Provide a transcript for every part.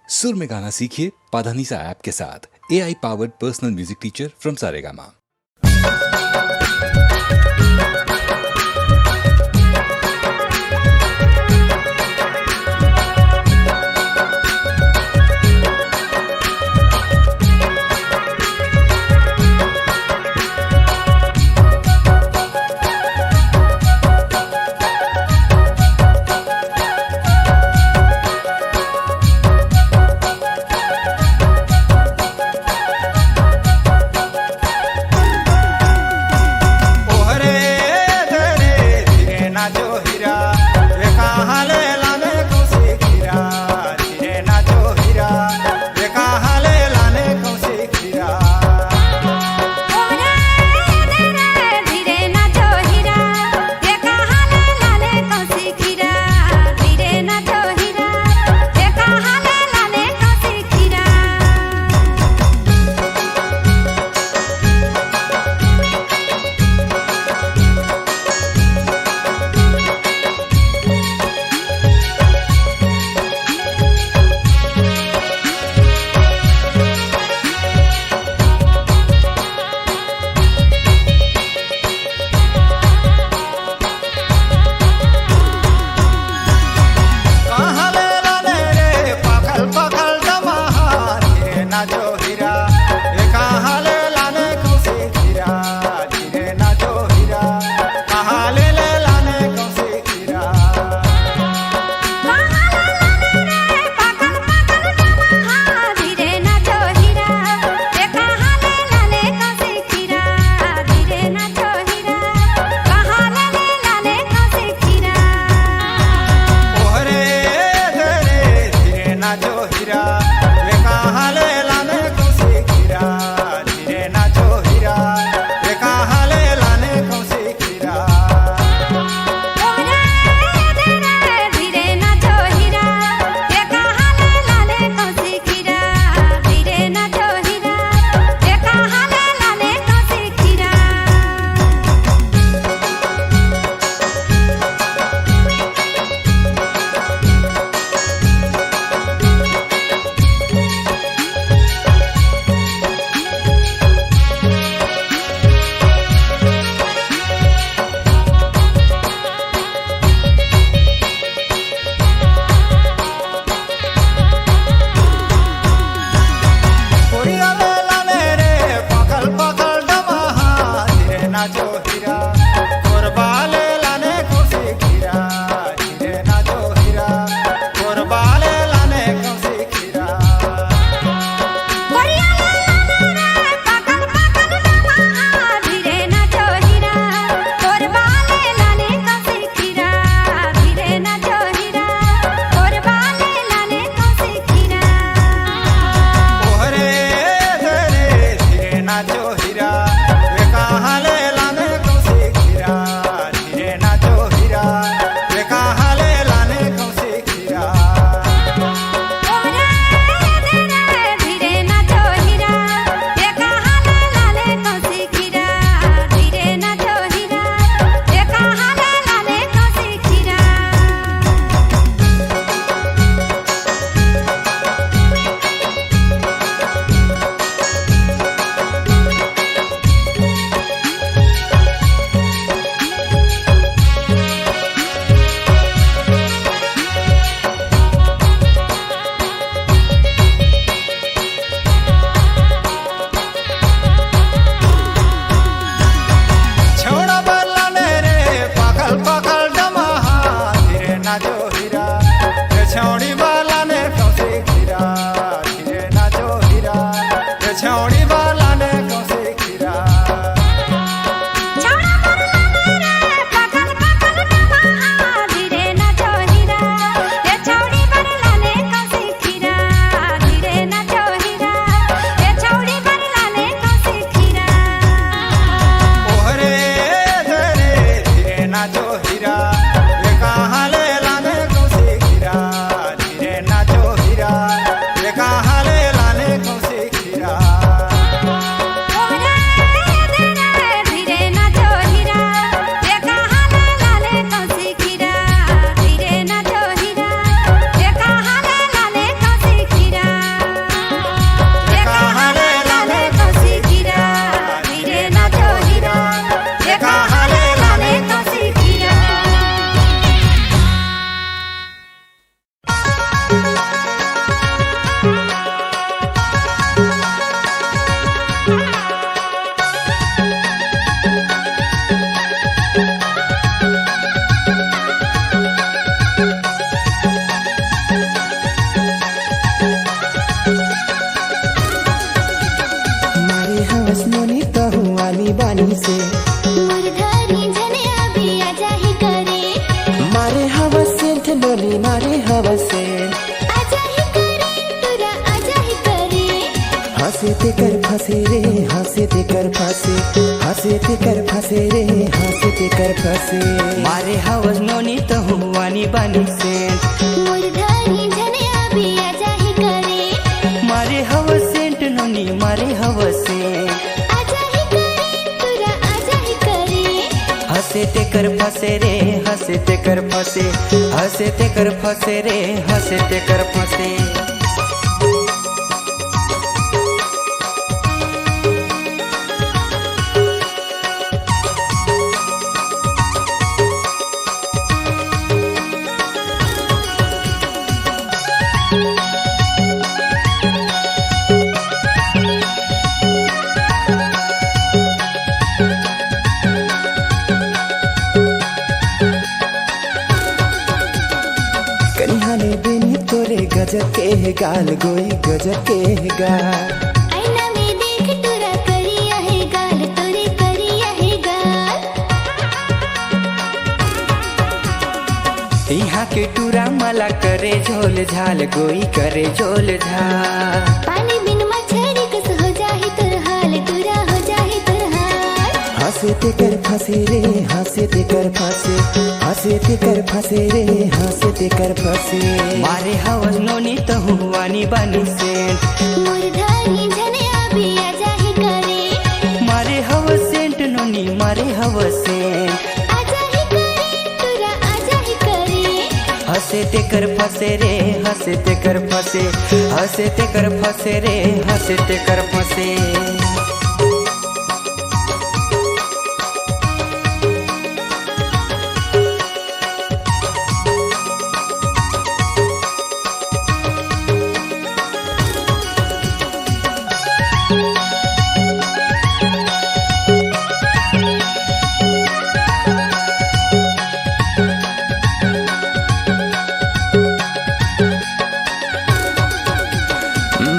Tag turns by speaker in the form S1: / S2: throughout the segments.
S1: सुर में गाना सीखिए पाधानीसा ऐप के साथ। AI powered personal music teacher from Saregama.
S2: से
S3: मुरधारी झने अभी आजा ही करे
S2: मारे हवा सेंट नोनी मारे हवा सेंट
S3: आजा ही करे तुरा आजा ही करे
S2: हंसे ते कर फंसे रे हंसे ते कर फंसे हंसे ते कर फंसे रे हंसे ते कर फंसे मारे हवस नोनी तो हुआनी बनी सेंट
S3: मुरधारी झने अभी आजा ही करे
S2: मारे हवस सेंट नोनी मारे हवस सेंट
S3: आजा ही करे तुरा आजा ही करे
S2: हंसे ते कर फंसे रे हंसे ते कर फंसे हंसे ते कर फंसे रे हंसे ते कर फंसे कन्हाने बिनी तोरे गजब के है गाल गोई गजब के है गाल
S3: आईना में देख तुरा करिया है गाल तोरे करिया है गाल
S2: यहाँ के टूरा मला करे झोल झाल गोई करे झोल झाल
S3: पानी बिन मछरी कस हो जाही तुर हाल तुरा हो जाही तुर हाल
S2: हंसे ते कर फंसे रे हंसे ते कर फंसे हंसे ते कर फंसे रे हंसे ते कर फंसे मारे हवस नोनी तो हुआनी बनी सेंट
S3: मुरधारी झने अभी आजा ही करे
S2: मारे हवस सेंट नोनी मारे हवस सेंट
S3: आजा ही करे तुरा आजा ही करे
S2: हंसे ते कर फंसे रे हंसे ते कर फंसे हंसे ते कर फंसे रे हंसे ते कर फंसे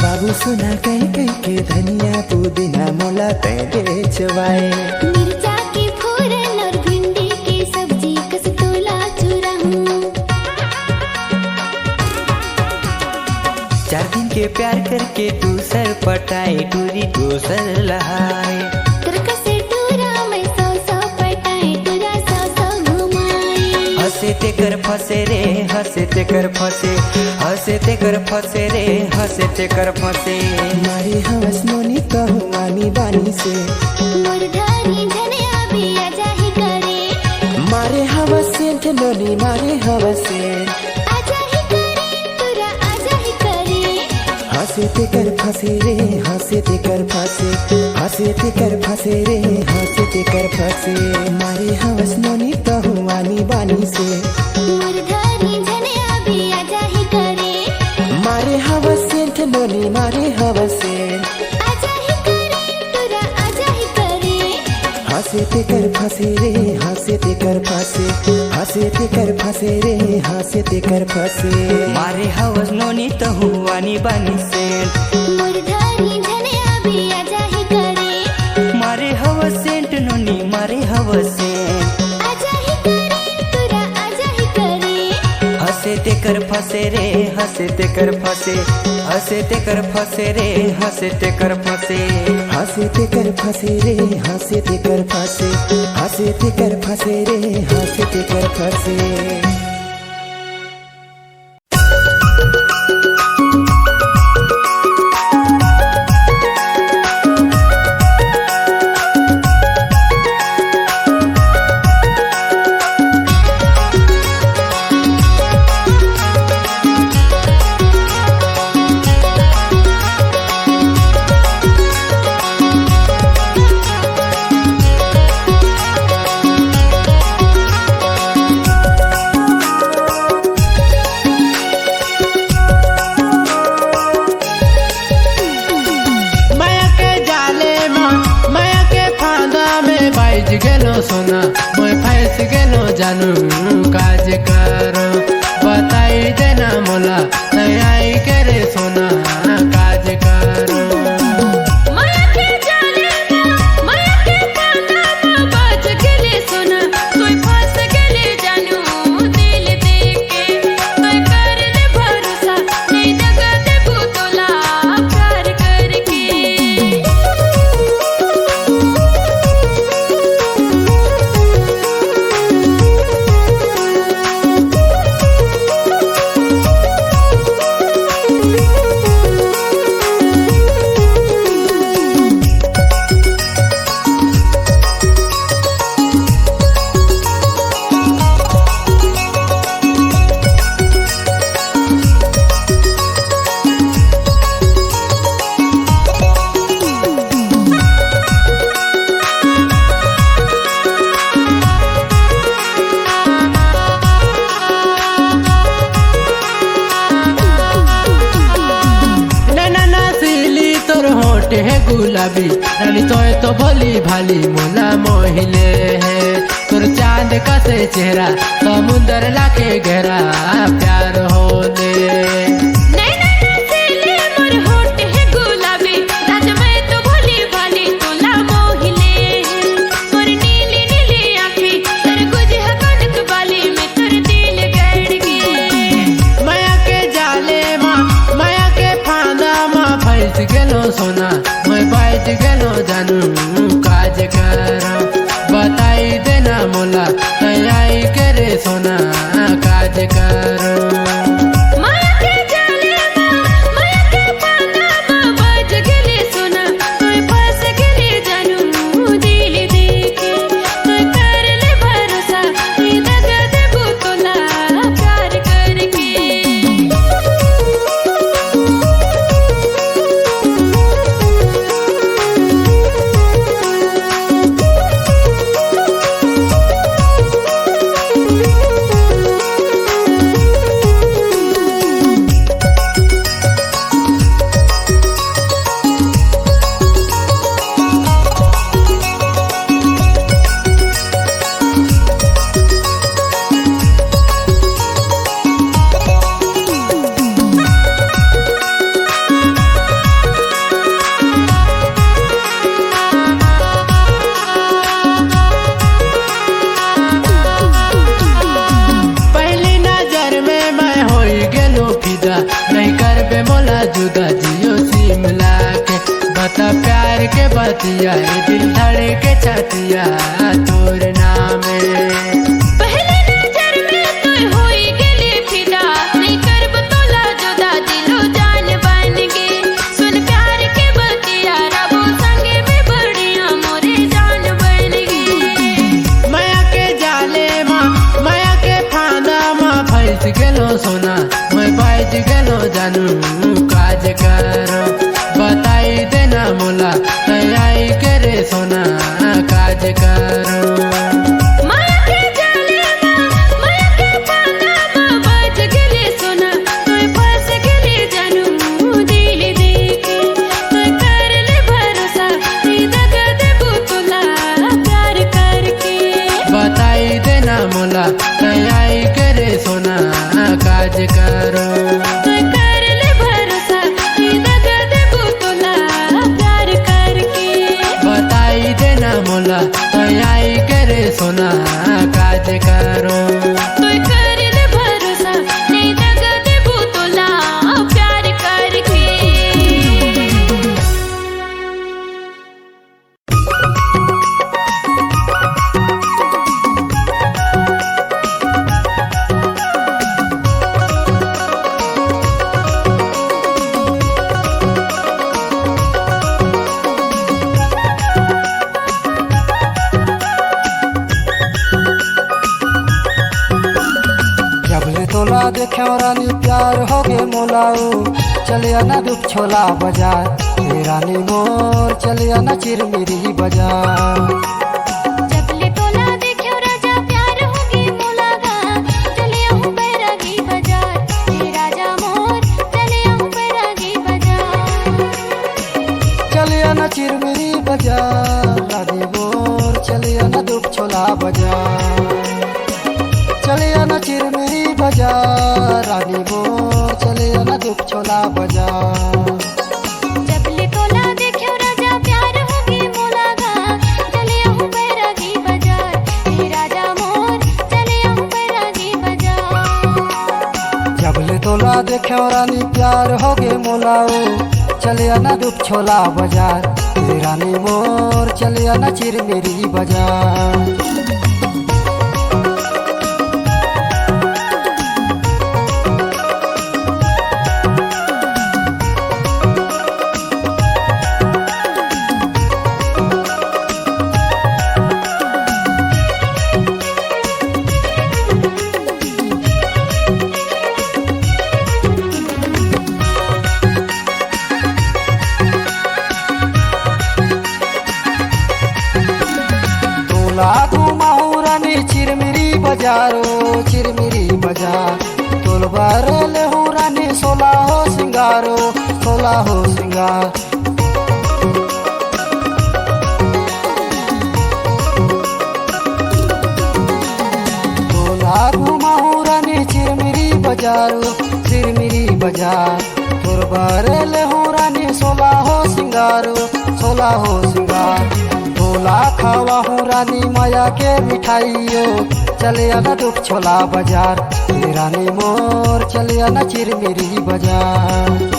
S2: बाबू सुना कह कह के धनिया पुदीना मोला तै बेचवाए
S3: मिर्चा के फोरन और भिंडी की सब्जी कस तोला चूरा हूँ
S2: 4 दिन के प्यार करके दूसर पटाए टूरी दूसर लहाए
S3: तुरका से टूरा मैं सौ सौ पटाए तुरा सौ सौ घुमाए
S2: हंसे ते कर फंसे रे हंसे ते कर फंसे हंसे ते कर फंसे रे हंसे ते कर फंसे मारी हवस नोनी कहुआनी बानी से
S3: मुरधारी झने अभी आजा ही करे
S2: मारे हवस सेंट नोनी मारे हवस सेंट
S3: आजा ही करे तुरा आजा ही करे
S2: हंसे ते कर फंसे रे हंसे ते कर फंसे हंसे ते कर फंसे रे हंसे ते कर फंसे मारे हवस नोनी कहुआनी बानी से
S3: मुरधारी झने अभी आजा ही करे
S2: मारे हवस सेंट नोनी मारे हवस सेंट
S3: आजा ही करे तुरा आजा ही करे
S2: हंसे ते कर फंसे रे हंसे ते कर फंसे हंसे ते कर फंसे रे हंसे ते कर फंसे मारे हवस नोनी तो हुआनी बनी सेंट
S3: मुरधारी झने अभी आजा ही करे
S2: मारे हवस सेंट नोनी मारे हवस सेंट
S3: आजा ही करे तुरा आजा ही करे
S2: हंसे ते कर फंसे रे हंसे ते कर फंसे हंसे ते कर फंसे रे हंसे ते कर फंसे हंसे ते कर फंसे रे हंसे ते कर फंसे हंसे ते कर फंसे रे हंसे ते कर फंसे सोना मैं फंस गेलो जानू काज करो बताई देना मोला नहीं आई करे सोना काज करो
S3: माया के जाले माया के पाना
S4: होठ है गुलाबी रानी तोय तो भोली भाली मोला मोहिले है तोर चांद का से चेहरा समुंदर लाके गहरा प्यार होले गेलो सोना मैं बैठ गेलो जानू काज कर बताई देना मोला तैयारी करे सोना काज कर नहीं कर बे मोला जुदा जियो सिम लाके बता प्यार के बतिया दिल धड़े के छतिया तोर नाम पहले नजर में तू होई गेली फिदा नहीं कर बतोला जुदा दिलो जान बन गे सुन प्यार के बतिया रबो संगे में बढ़िया मोरे जान बन गे माया के जाले माया के फांदा मां फंस गेलो सोना मैं बैठ गेलो जानू काज कर बताई देना मोला तैयारी करे सोना काज कर माया के जाले माया के फांदा मां बैठ गेले सोना मैं फंस गेले जानू दिल देके तू कर ले भरोसा दगा देबू तोला प्यार करके बताई देना मोला तैयारी करे सोना काज करो कर ले भरोसा दगा देबू तोला प्यार करके बताई देना मोला तैयारी करे सोना काज करो कर ले भरोसा दगा देबू तोला प्यार करके
S5: तोला देखे रानी प्यार हो गे मोलाऊ चले आना दुख छोला बाजार हे रानी मोर चले आना चिरमिरी बाजार
S3: जबले तोला देखे राजा प्यार हो गे मोला गा चले आहू बैरागी बाजार हे राजा मोर चले आहू बैरागी बाजार
S5: चले आना चिरमिरी बाजार रानी मोर चले आना दुख छोला बाजार चले आना चिरमिरी बाजार रानी मोर चले आना दुख छोला बाजार
S3: जबले तोला देखे राजा प्यार हो गे मोला गा चले आहू बैरागी बाजार हे राजा मोर चले आहू बैरागी बाजार
S5: जबले तोला देखे रानी प्यार हो गे मोलाऊ चले आना दुख छोला बाजार हे रानी मोर चले आना चिरमिरी बाजार बजारो चिरमिरी बाजार तोलबार ले रानी सोला हो सिंगारो सोला हो सिंगार बाजारो चिरमिरी बाजार तोर बरेले हो रानी 16 हो सिंगारो 16 हो सिंगार भोला खावा हूँ रानी माया के मिठाइयो चले आना दुख छोला बाजार रानी मोर चले आना चिरमिरी बाजार।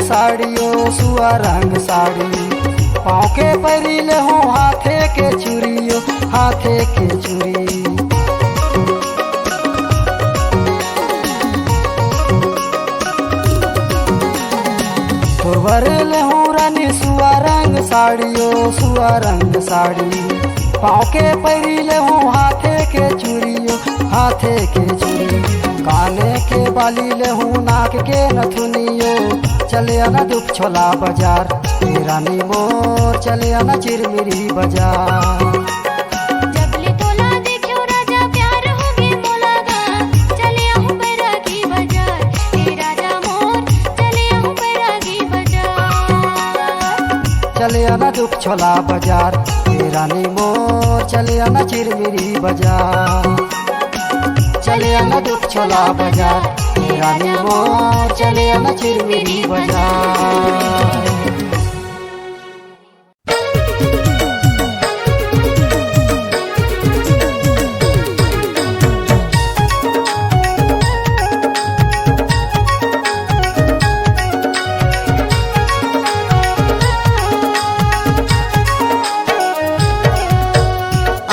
S5: साड़ियो सुआ रंग साड़ी पाँव के परिले हो हाथे के चूड़ियो हाथे के चूड़ी तोरले हो रानी सुआ रंग साड़ियो सुआ रंग साड़ी पाँव के परिले हो हाथे के चूड़ियो हाथे के चूड़ी काने के बाली ले हूँ नाक के नथुनियो चले आना दुख छोला बाजार रानी मोर चले आना चिरमिरी बाजार।
S3: जबले तोला देखियो राजा प्यार होगे मोला गा चले आहूँ बैरागी बाजार हे राजा मोर चले आहूँ बैरागी बाजार।
S5: चले आना दुख छोला बाजार रानी मोर चले आना चिरमिरी बाजार। चले आना दुख छोला बाजार रानी मोर चले आना चिरमिरी बाजार।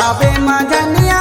S3: आहो मजनिया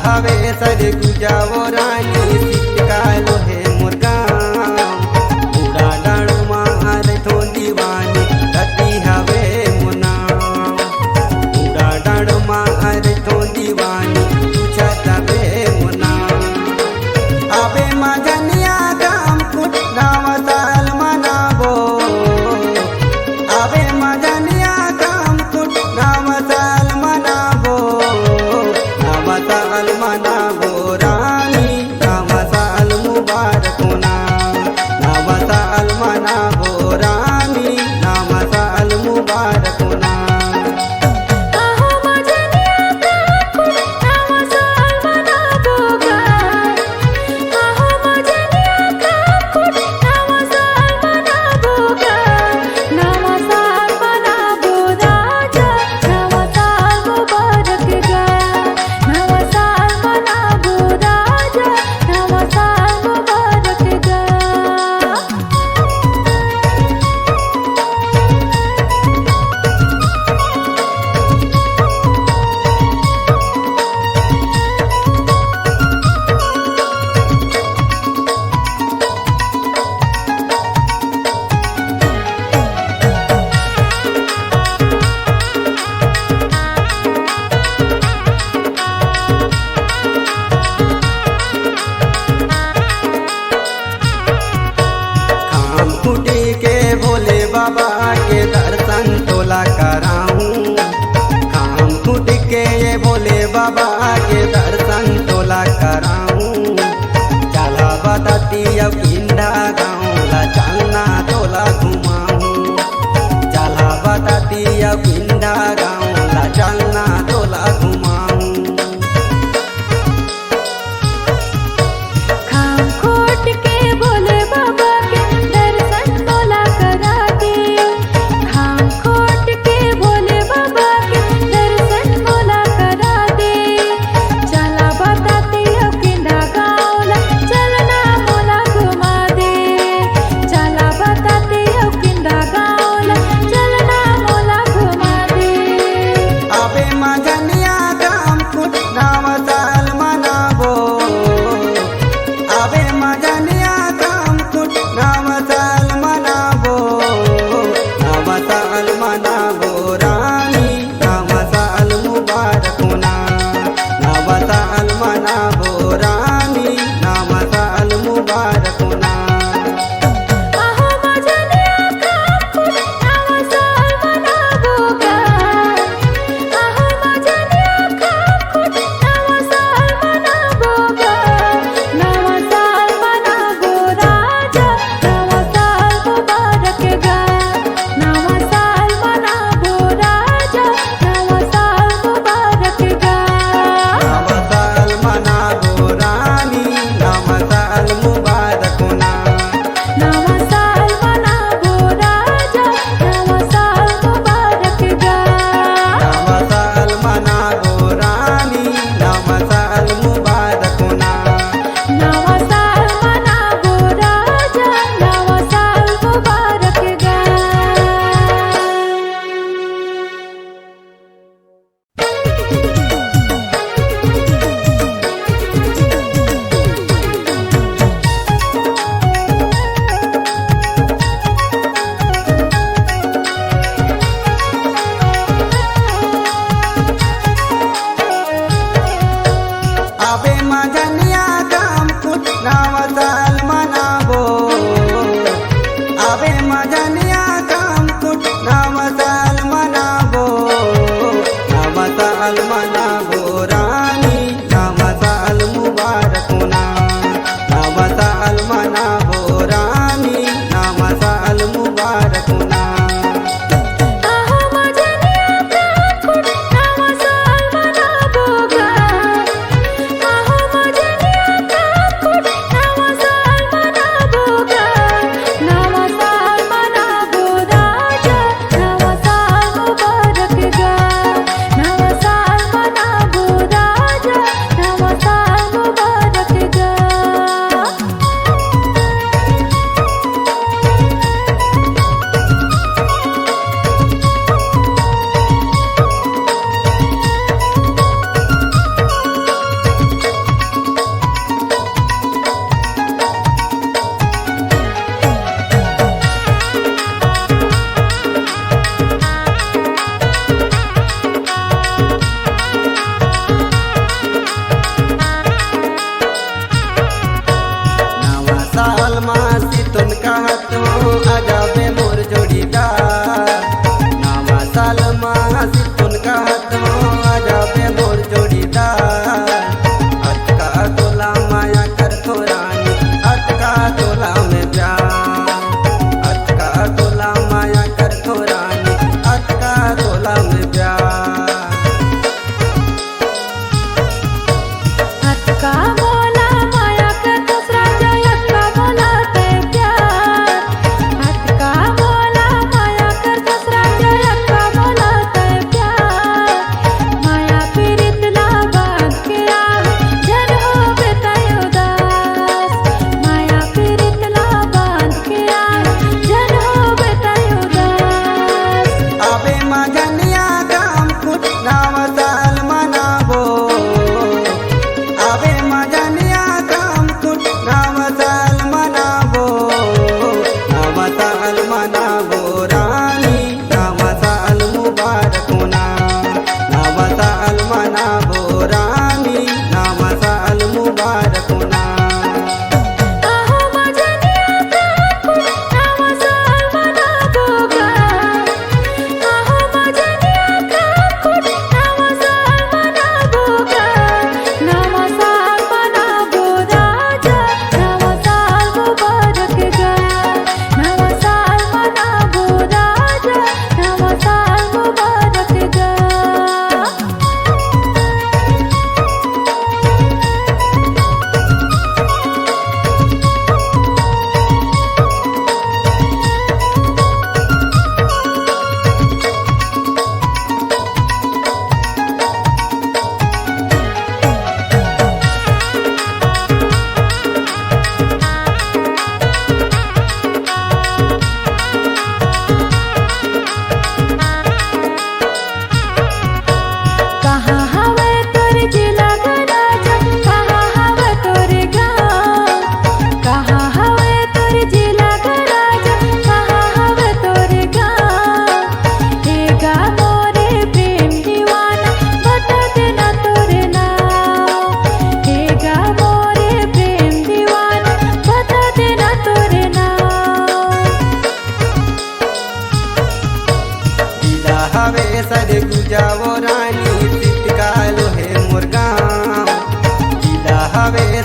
S2: हवे सर गुजावो रानी सिटका लोहे मुर्गा बूढ़ा डाणो मार थो दीवानी रती हवे मुना बूढ़ा डाणो मार थो दीवानी तुझा तवे मुना अबे मजनिया काम कुट नाम साल मनाबो अबे मजनिया काम कुट नाम साल मनाबो नाम साल मनाबो रानी नाम साल मुबारक होना नाम साल मनाबो रानी नाम साल मुबारक होना
S3: आहो मजनिया काकुट नाम साल मनाबोगा आहो मजनिया काकुट नाम साल मनाबोगा नाम साल मनाबो राजा नाम साल मुबारक गा नाम साल मनाबो राजा नाम साल मुबारक गा
S2: खाम कुटी के भोले बाबा के दर्शन तोला कराऊं खाम कुटी के ये भोले बाबा के दर्शन तोला कराऊं चला बताती अब इंडा गाँव ला चलना तोला घुमाऊं चला बताती अब इंडा गाँव ला चलना तोला घुमाऊं
S3: खाम खोट के भोले बाबा के दर्शन तोला करा दे खाम खोट के भोले बाबा के दर्शन तोला करा दे चला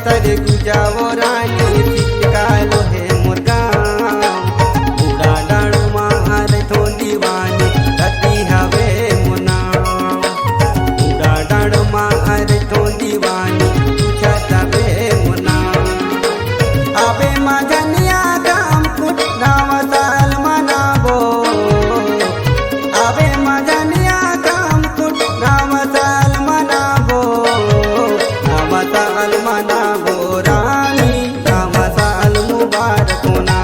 S2: सर गुजावो रानी सिटकालो है मुर्गा उड़ा डाणो मार थो दीवानी तती हवे मुना उड़ा डाणो मार थो दीवानी छतवे मुना अबे मजनिया काम कुट नाम साल मनाबो अबे मजनिया काम कुट नाम साल मनाबो नाम साल मनाबो रानी नाम साल मुबारक होना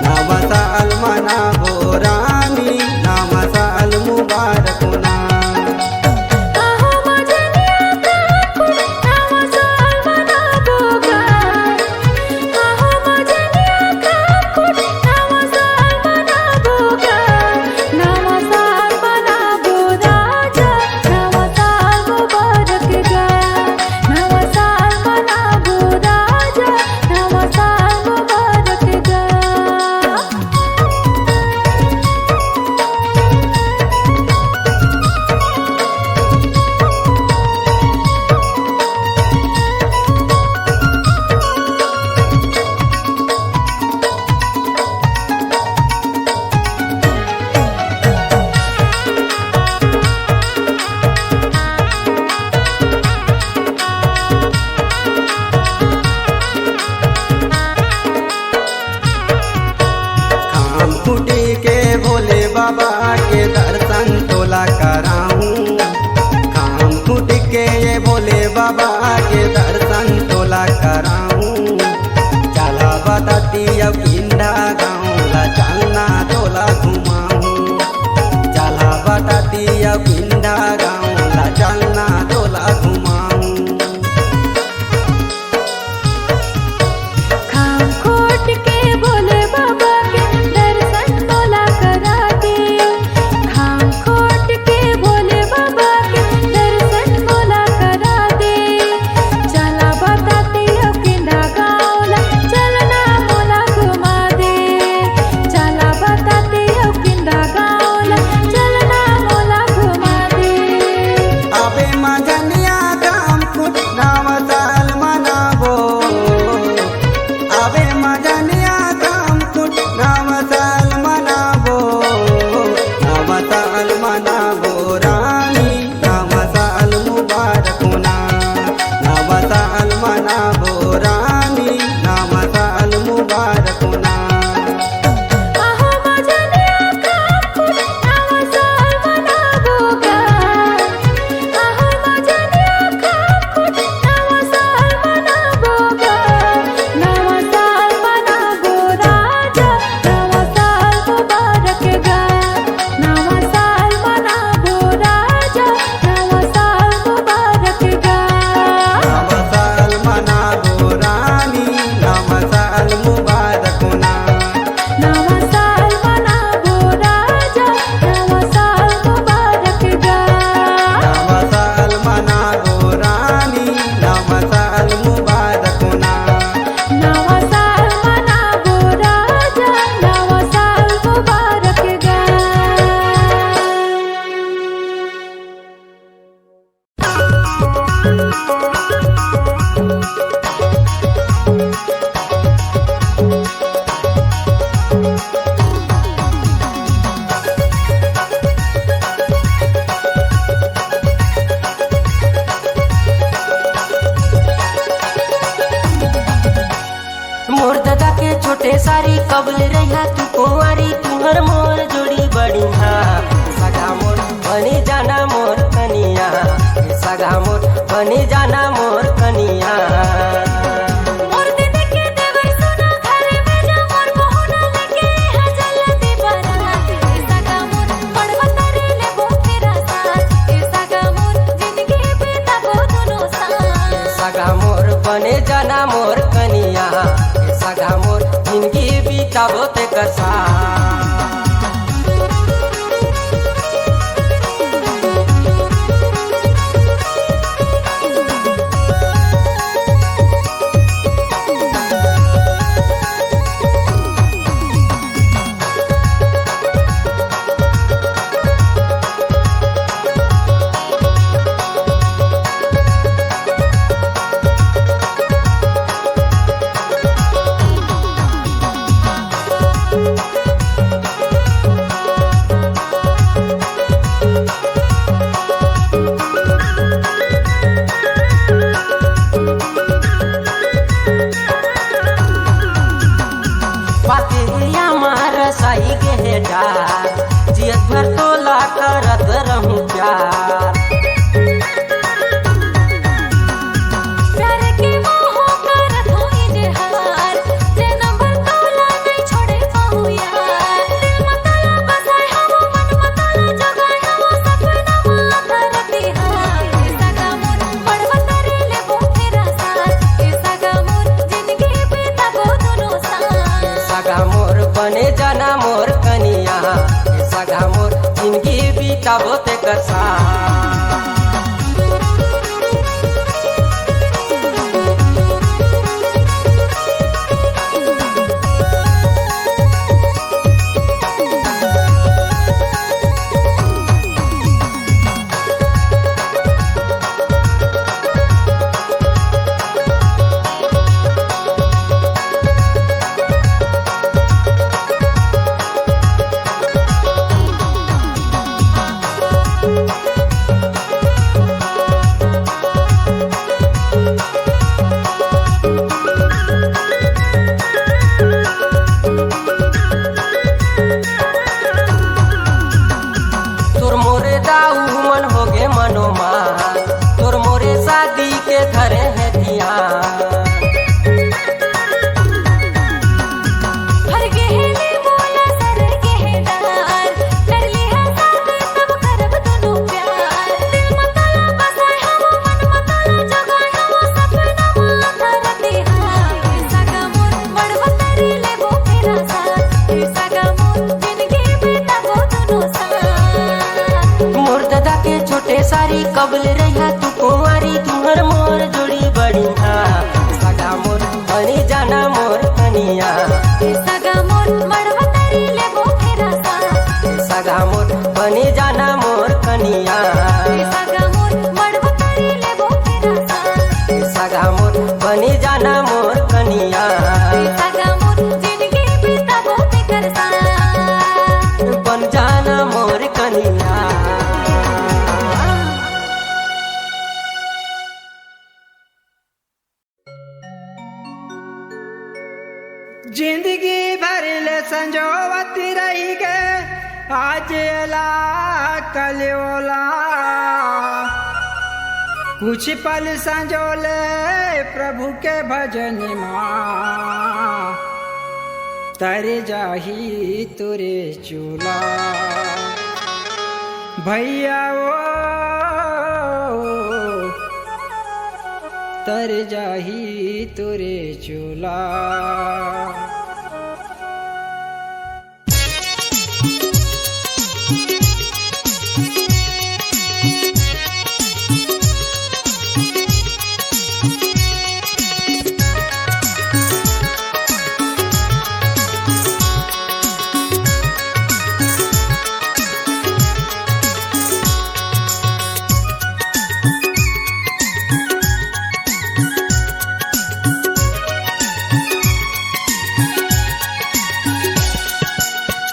S2: नाम साल मनाबो रानी नाम साल मुबारक होना
S3: आहो मजनिया काकुट नाम साल मनाबोगा आहो मजनिया काकुट नाम साल मनाबोगा नाम साल मनाबो राजा नाम साल मुबारक गा नाम साल मनाबो राजा नाम साल मुबारक गा
S2: खाम फूटी के भोले बाबा के दर्शन तोला कराऊं खाम फूट के ये भोले बाबा के दर्शन तोला कराऊं चला बताती अब इंदा गाँव ला चलना तोला घुमाऊं चला बताती अब इंदा गाँव ला चलना तोला घुमाऊं
S3: खाम खोट के भोले बाबा के दर्शन तोला करा दे खाम खोट के भोले बाबा के दर्शन तोला करा दे चला बताते अब किंदा गाँवला चलना मोला घुमा दे चला बताते अब किंदा गाँवला चलना मोला घुमा दे
S2: अबे मजनिया काम कुट नाम साल मनाबो अबे मजनिया काम कुट नाम साल मनाबो नाम साल मनाबो रानी नाम साल मुबारक होना नाम साल मनाबो रानी नाम साल मुबारक होना
S3: आहो मजनिया काकुट नाम साल मनाबोगा आहो मजनिया काकुट नाम साल मनाबोगा नाम साल मनाबो राजा नाम साल मुबारक गा नाम साल मनाबो राजा नाम साल मुबारक गा
S2: नाम साल मनाबो रानी नाम साल मुबारक होना
S3: नाम साल मनाबो राजा नाम साल मुबारक गा
S2: नाम साल मनाबो रानी नाम साल मुबारक होना
S3: नाम साल मनाबो राजा नाम साल मुबारक गा
S6: मोर दादा के छोटे सारी कबल रहा तू कुंवारी तुम्हर मोर जोड़ी बढ़िया सगा मोर बनी जाना मोर कनिया सगा मोर बनी जाना मोर कनिया
S3: मोर दीदी के देवर सुना घर में जा मोर बहुना लेके हजल दे बारात ऐसा का मोर पड़वा तारे ले वो तेरा साथ ऐसा का मोर जिंदगी बीता वो दोनों साथ
S6: सगा मोर बने जाना मोर कनिया सगा मोर जिंदगी बीताबो ते कर साथ बिताबो तेकर साथ। तोर मोरे दाऊ मन हो गे मनोमान, तोर मोरे शादी के धरे है ध्यान।
S3: हर गहेले बोला सर गहेदार, कर लिया साथ तब करब दोनों प्यार। दिल मतला बसाए हम मन मतला जगाए हम सपना माथा रतिहार। सगा मोर मड़वतरी लेबो फेरा साथ, सगा मोर जिंदगी बिताबो दोनों साथ।
S6: मोर दादा के छोटे सारी कबल रहा तू कुंवारी, तुहर मोर जोड़ी बढ़िया। सगा मोर बनी जाना मोर कनिया,
S3: सगा मोर मड़वतरी लेबो फेरा साथ,
S6: सगा मोर बनी जाना मोर कनिया,
S3: सगा मोर मड़वतरी लेबो फेरा साथ,
S6: सगा मोर बनी जाना मोर कनिया,
S3: सगा मोर जिंदगी बिताबो तेकर साथ।
S6: बन जाना मोर कनिया।
S5: जिंदगी भर ले संजोवती रही गे, आज एला कल ओला। कुछ पल संजोले प्रभु के भजन माँ, तर जाही तुरे चूला। भैया ओ तर जाही तुरे चूला।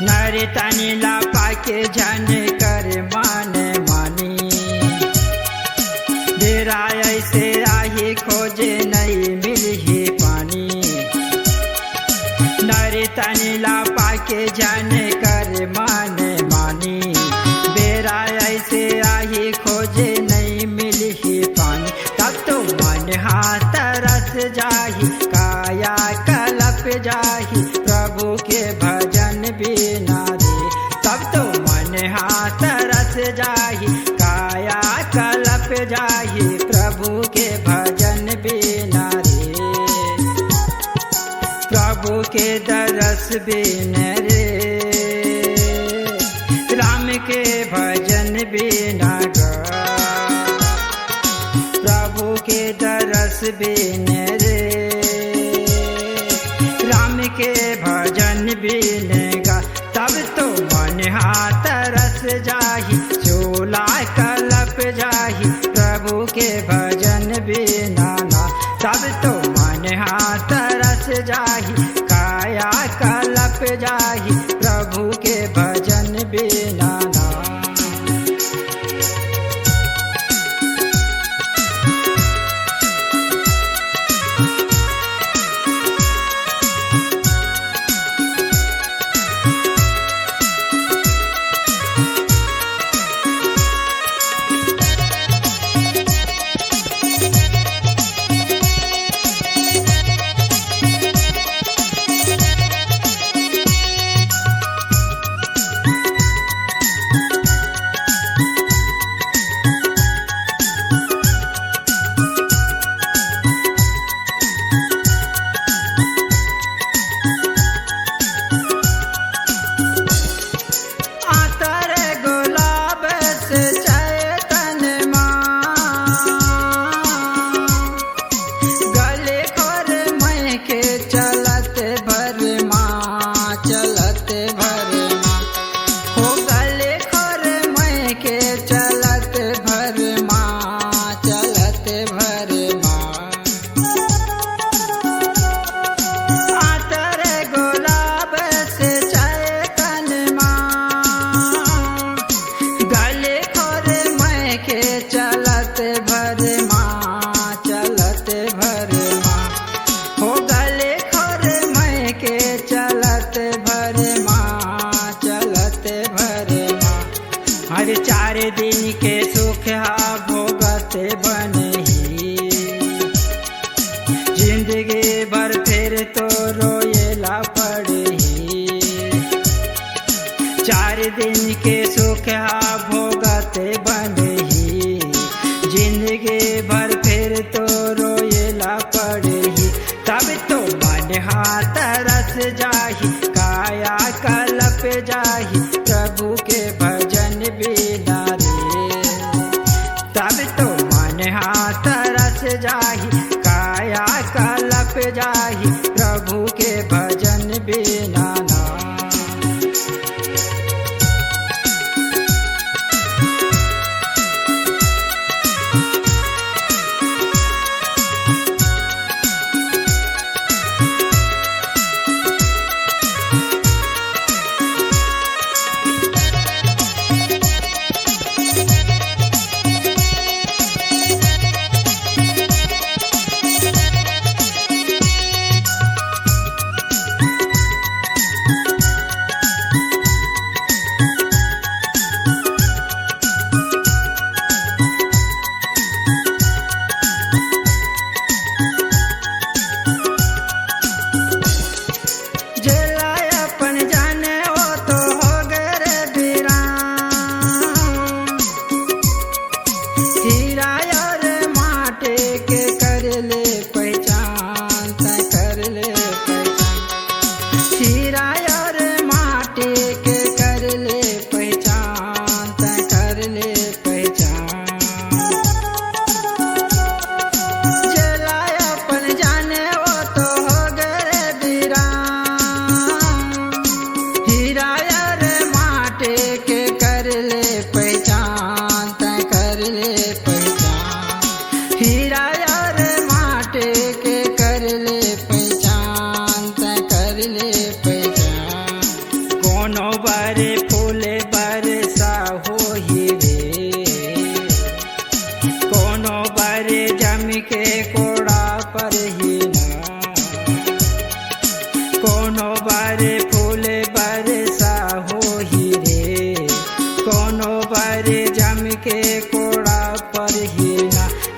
S5: नरे तानी ला पाके जाने कर माने मानी, डेरा ऐसे आही खोजे नहीं मिली पानी। नरे तानी ला पाके जाने कर माने मानी, बेरा ऐसे आही खोजे नहीं मिली पानी। तब तो मन हाथ रस जाही, काया कलप जाही, प्रभु के भजन बिना रे। तब तो मन हाथ रस जाही, काया कलप जाही, प्रभु के भजन बिना रे। प्रभु के दरस बिन रे, राम के भजन बिना गा। प्रभु के दरस बिन रे, राम के भजन बिन गा। तब तो मन हाथ रस जाही, चोला कलप जाही, प्रभु के भजन बिना ना। तब तो मन हाथ रस जाही, काया कलप जाही, प्रभु के भजन बिना ना। गले खोर मैं के चलत भर माँ चलत भर माँ हो गले खोर मैं के चलत भर माँ चलत भर माँ आतर गुलाब से चैतन माँ गले खोर मैं के चलत भर माँ चलत भर माँ हो गले खोर मैं के चलत भर माँ चलत भर माँ हर 4 दिन के सुख हा भोगत बनही जिंदगी भर फिर तो रोएला पड़ही 4 दिन के सुख हा भोगत बनही जिंदगी भर फिर तो रोएला पड़ही तब तो मन हाथ रस जाही काया कलप जाही प्रभु के भजन बिना रे तब तो मन हाथ रस जाही काया कलप जाही प्रभु के भजन बिना ना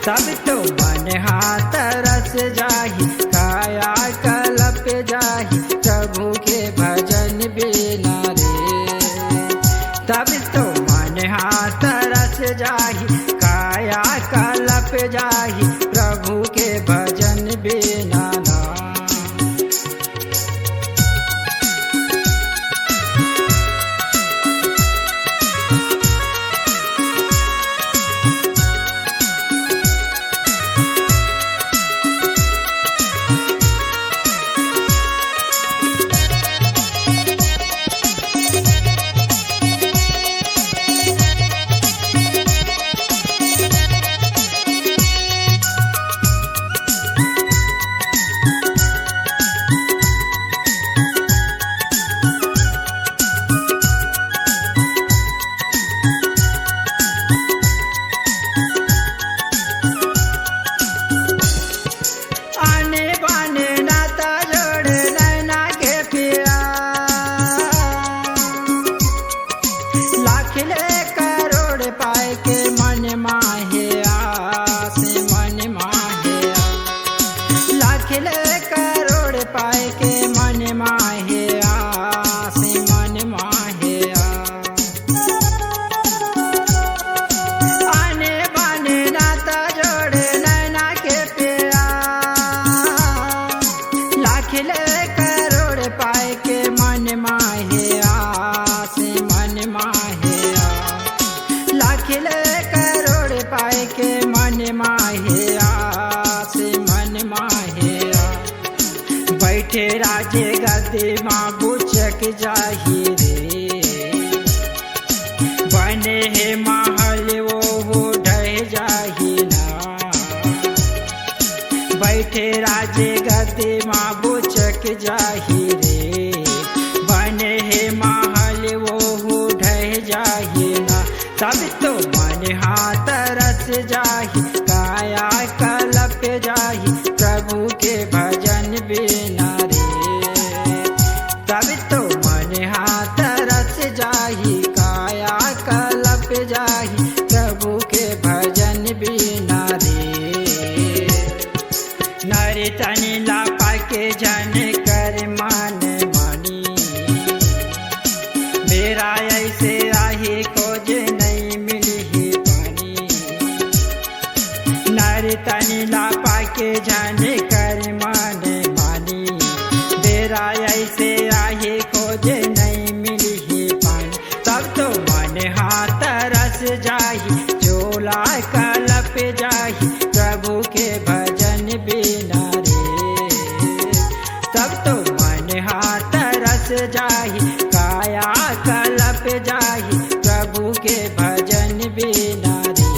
S5: तब तो मन हाथ रस जाही काया कलप जाही प्रभु के भजन बिना रे तब तो मन हाथ रस जाही काया कलप जाही प्रभु के भजन बिना ना
S7: बैठे राजे गद्दी माँ बुचक जाही रे बने हे महल वो ढह जाही ना बैठे राजे गद्दी माँ बुचक जाही रे बने हे महल वो ढह जाही ना तब तो मन हाथ रस जाही काया कलप जाही प्रभु के भजन बिना रे तब तो मन हाथ रस जाही काया कलप जाही प्रभु के भजन बिना रे नर तनि लापा के जन कर मान मानी मेरा ऐसे राही खोज नहीं मिली पानी नर तनि लापा के जन कर मान मानी मेरा ऐसे राही खोज नहीं मिली पानी तब तो मन हाथ रस जाही झोला कलप जाही प्रभु के भजन बिना रे तब तो मन हाथ रस जाही काया कलप जाही प्रभु के भजन बिना रे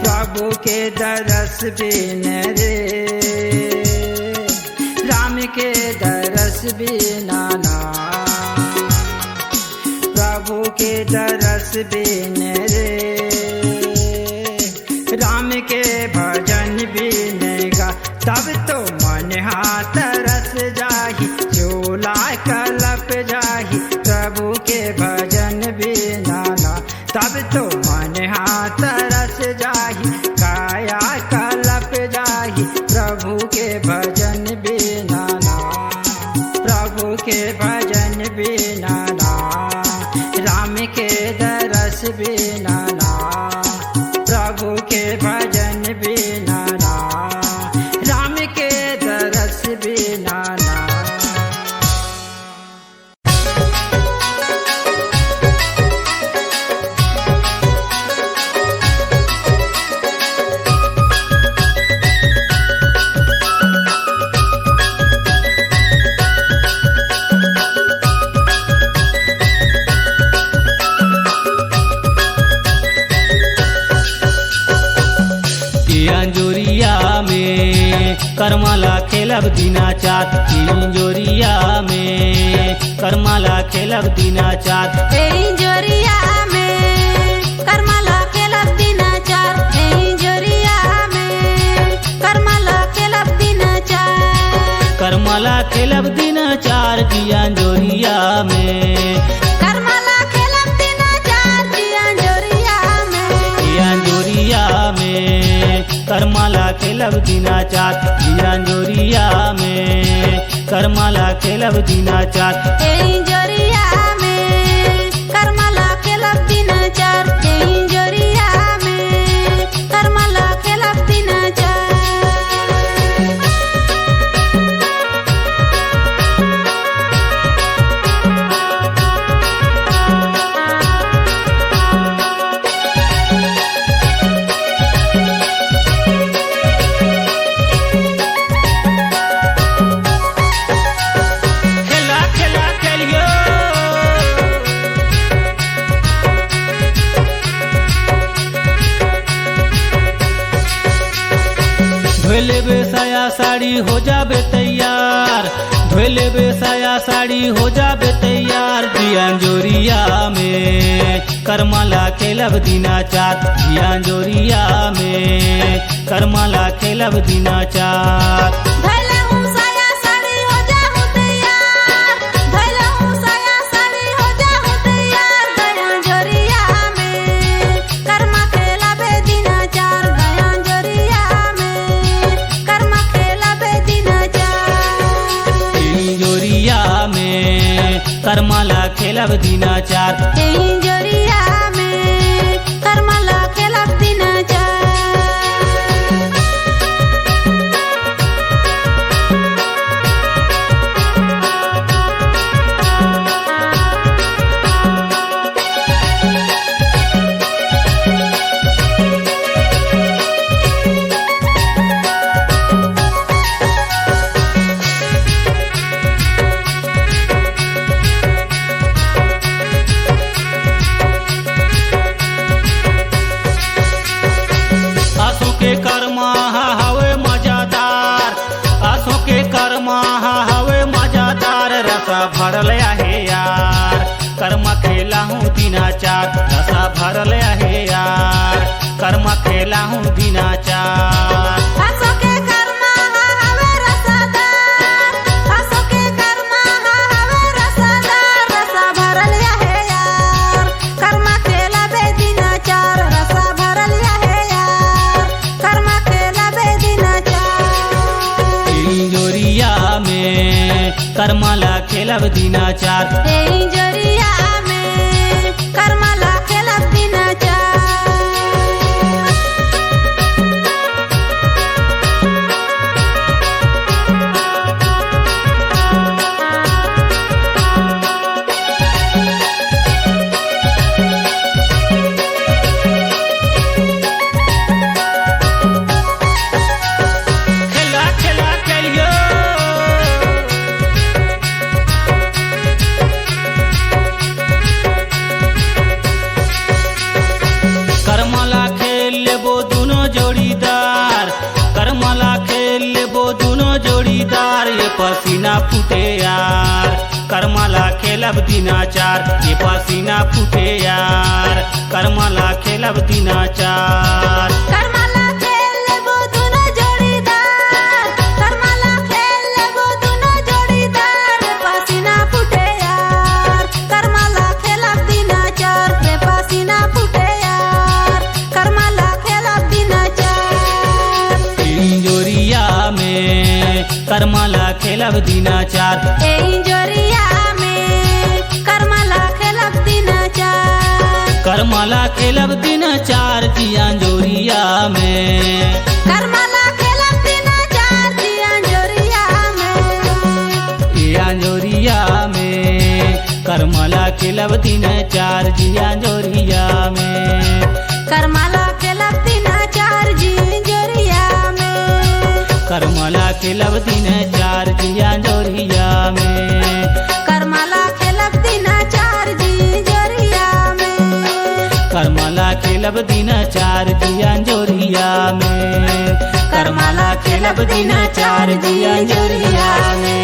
S7: प्रभु के दरस बिन रे राम के दरस बिना ना प्रभु के दरस बिन रे राम के भजन बिनेगा तब तो मन हाथ रस जाही झोला कलप जाही प्रभु के भजन बिना ना तब तो मन हाथ रस जाही काया कलप जाही प्रभु के भजन बिना ना प्रभु के भजन बिना ना राम के दरस बिना ना प्रभु के भजन बिना ना राम के दरस बिना ना
S8: अंजोरिया में करमाला खेलब दिनाचार इंजोरिया में करमाला खेलब दिनाचार
S3: इंजोरिया में करमाला खेलब दिनाचार इंजोरिया में करमाला खेलब दिनाचार
S8: करमाला खेलब दिनाचार अंजोरिया में
S3: करमाला खेलब दिनाचार इंजोरिया में
S8: अंजोरिया में करमाला खेलब दिनाचार अंजोरिया में करमाला खेलब दिनाचार
S3: इंजोरिया में करमाला खेलब दिनाचार इंजोरिया में करमाला खेलब दिनाचार
S8: खेला खेला खेलियो धोले बे साया साड़ी हो जाबे तैयार धोले बे साया साड़ी हो जाबे तैयार अंजोरिया में करमाला खेलब दिनाचार अंजोरिया में करमाला खेलब दिनाचार
S3: भैला हूँ साया साड़ी हो जाऊँ तैयार भैला हूँ साया साड़ी हो जाऊँ तैयार गया जोरिया में कर्मा खेला बे दिनाचार गया जोरिया में कर्मा खेला बे दिनाचार
S8: इंजोरिया में करमाला खेलब दिनाचार
S3: इंजोरिया में करमाला खेलब दिनाचार
S8: आहूँ दिनाचार।
S3: हंसो के कर्मा हवे रसादार, हंसो के कर्मा हवे रसादार, रसा भरल है यार, कर्मा खेला बेदिनाचार, रसा भरल है यार, कर्मा खेला बेदिनाचार।
S8: इंजोरिया में करमाला खेलब दिनाचार।
S3: इंजोरिया में करमाला खेलब दिनाचार।
S8: खेला खेला खेलियो करमाला खेल लेबो दोनों जोड़ीदार, करमाला खेल लेबो दोनों जोड़ीदार, ये पसीना फूटे यार, करमाला खेलब दिनाचार, ये पसीना फूटे यार, करमाला खेलब दिनाचार।
S3: करमाला खेल लेबो दोनों जोड़ीदार, करमाला खेल लेबो दोनों जोड़ीदार, पसीना फूटे यार, करमाला खेलब दिनाचार, रे पसीना फूटे यार, करमाला खेलब दिनाचार।
S8: इंजोरिया में करमाला खेलब दिनाचार।
S3: इंजोरिया में करमाला खेलब दिनाचार।
S8: करमाला खेलब दिनाचार जिया जोरिया में,
S3: करमाला खेलब दिनाचार जिया जोरिया में।
S8: जोरिया में करमाला खेलब दिनाचार जिया जोरिया में,
S3: करमाला खेलब दिनाचार जी जोरिया में।
S8: करमाला खेलब दिनाचार जिया जोरिया में,
S3: करमाला खेलब दिनाचार जी जोरिया में।
S8: करमाला खेलब दिनाचार जिया जोरिया में, करमाला खेलब दिनाचार जिया जोरिया में।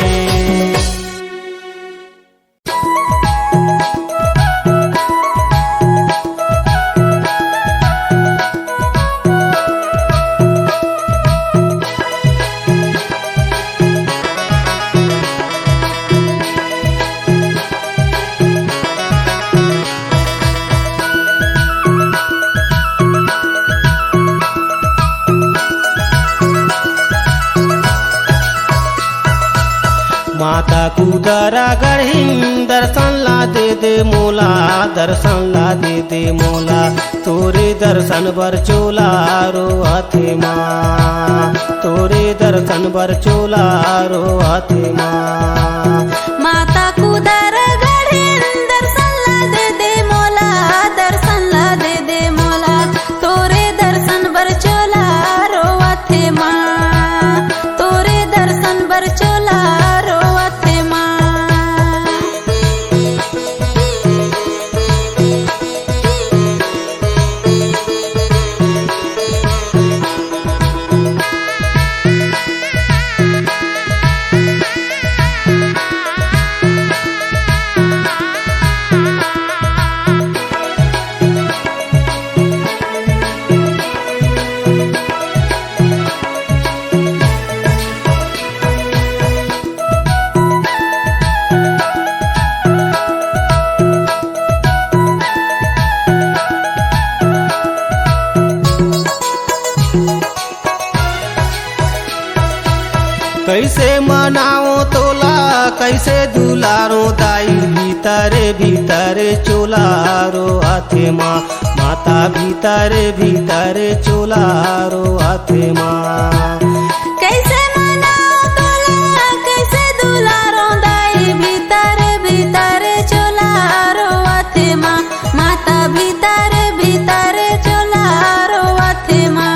S6: माता कुदरा गढ़िन दर्शन ला दे मोला, दर्शन ला दे मोला, तोरे दर्शन बर चोला रोअथे माँ, तोरे दर्शन बर चोला रोअथे माँ।
S3: माता कुदर गढ़िन दर्शन ला दे मोला, दर्शन ला दे मोला, तोरे दर्शन बर चोला रोवथे माँ, तोरे दर्शन बर चोला रोवथे माँ।
S6: कैसे मनाओ तोला कैसे दुलारो दाई, भीतरे भीतरे चोलारो आथे माँ, माता भीतरे भीतरे चोलारो आथे माँ।
S3: कैसे मनाओ तोला कैसे दुलारो दाई, भीतरे भीतरे चोला रोवथे माँ, माता भीतरे भीतरे चोला रोवथे माँ।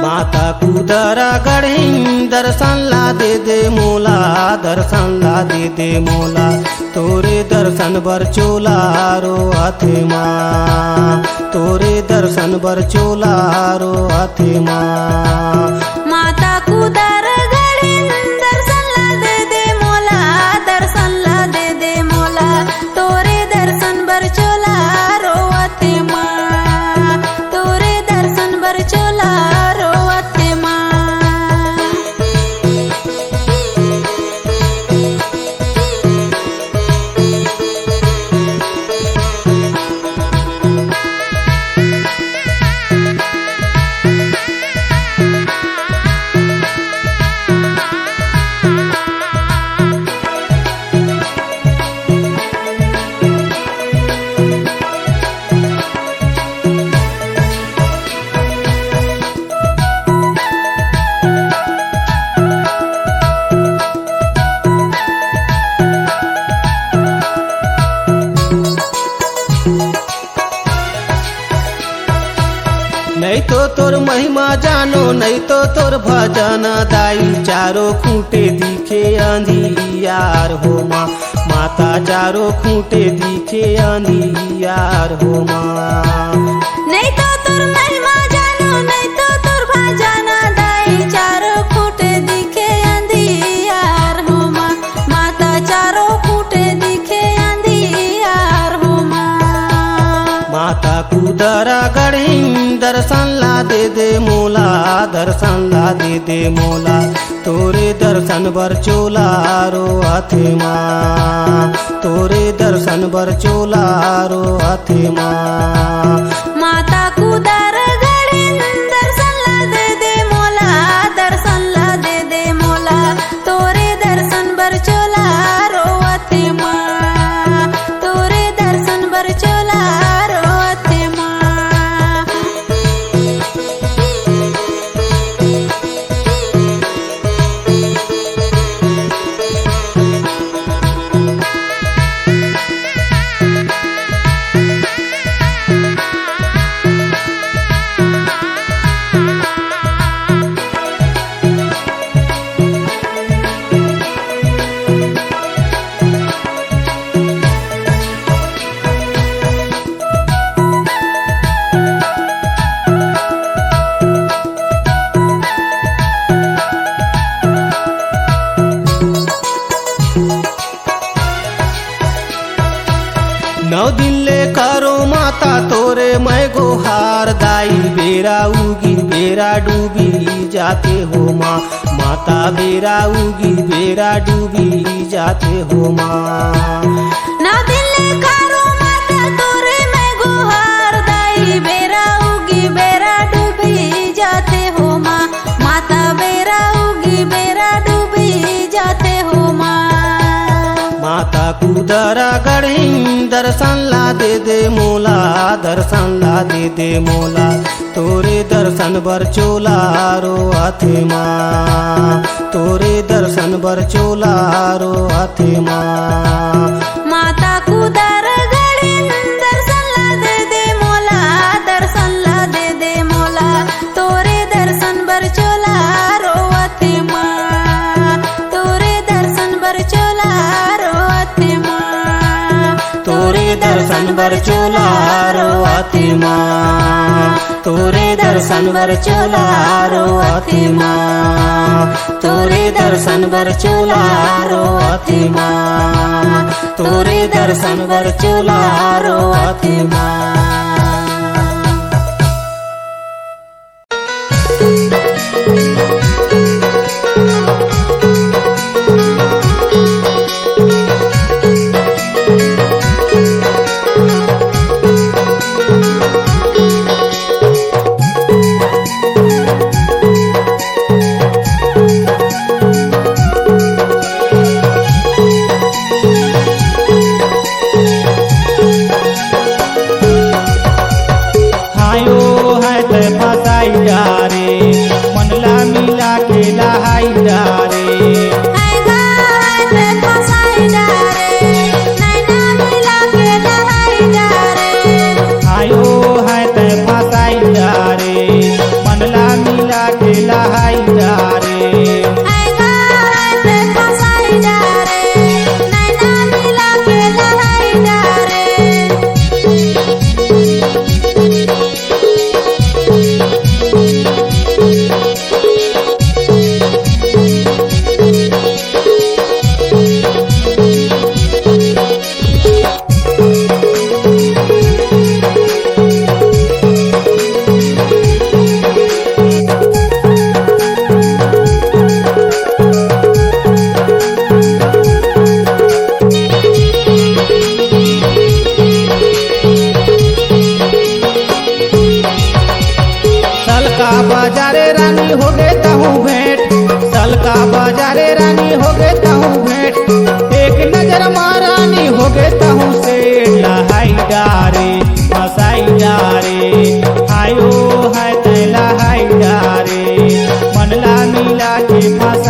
S6: माता कुदरा गढ़िन दर्शन ला दे मोला, दर्शन ला दे मोला, तोरे दर्शन बर चोला रोअथे माँ, तोरे दर्शन बर चोला रोअथे माँ।
S3: माता कुदर गढ़िन दर्शन ला दे मोला, दर्शन ला दे मोला, तोरे दर्शन बर चोला रोवथे माँ, तोरे दर्शन बर
S9: तोर महिमा जानो नहीं तो तोर भजन दाई चारों खूंटे दिखे अंधियार हो माँ माता चारों खूंटे दिखे अंधियार हो माँ
S3: नहीं तो तोर महिमा जानो नहीं तो तोर भजन दाई चारों खूंटे दिखे अंधियार हो माँ माता चारों खूंटे दिखे अंधियार हो माँ
S9: माता कुदरा गढ़ी दर्शन ला दे मोला दर्शन ला दे मोला तोरे दर्शन बर चोला रो हाथे माँ तोरे दर्शन बर चोला रो हाथे माँ
S3: माता कुदर गड़ी दर्शन ला दे मोला दर्शन ला दे मोला तोरे दर्शन बर चोला रोवते माँ तोरे दर्शन बर चोला रोवते माँ
S9: नौ दिन ले करो माता तोरे मैं गोहार दाई बेरा उगी बेरा डूबी जाते हो माँ माता बेरा उगी बेरा डूबी जाते हो माँ
S3: ना दिल कारो माता तोरे मैं गुहार दाई बेरा उगी बेरा डूबी जाते हो माँ माता बेरा उगी बेरा डूबी जाते हो माँ
S9: माता कुदरा गढ़ी दर्शन ला दे मोला दर्शन ला दे मोला तोरे दर्शन बर चोला रो हाथे माँ तोरे दर्शन बर चोला रो हाथे माँ
S3: माता कुदर गड़ी दर्शन ला दे मोला दर्शन ला दे मोला तोरे दर्शन बर चोला रोवते माँ तोरे दर्शन बर चोला रोवते माँ
S9: तोरे दर्शन बर चोला रो हाथे माँ तोरे दर्शन बर चोला रो हाथे माँ तोरे दर्शन बर चोला रो हाथे माँ तोरे दर्शन बर चोला रो हाथे माँ
S8: हायो है तैला हाय डारे मनला मिला के फंस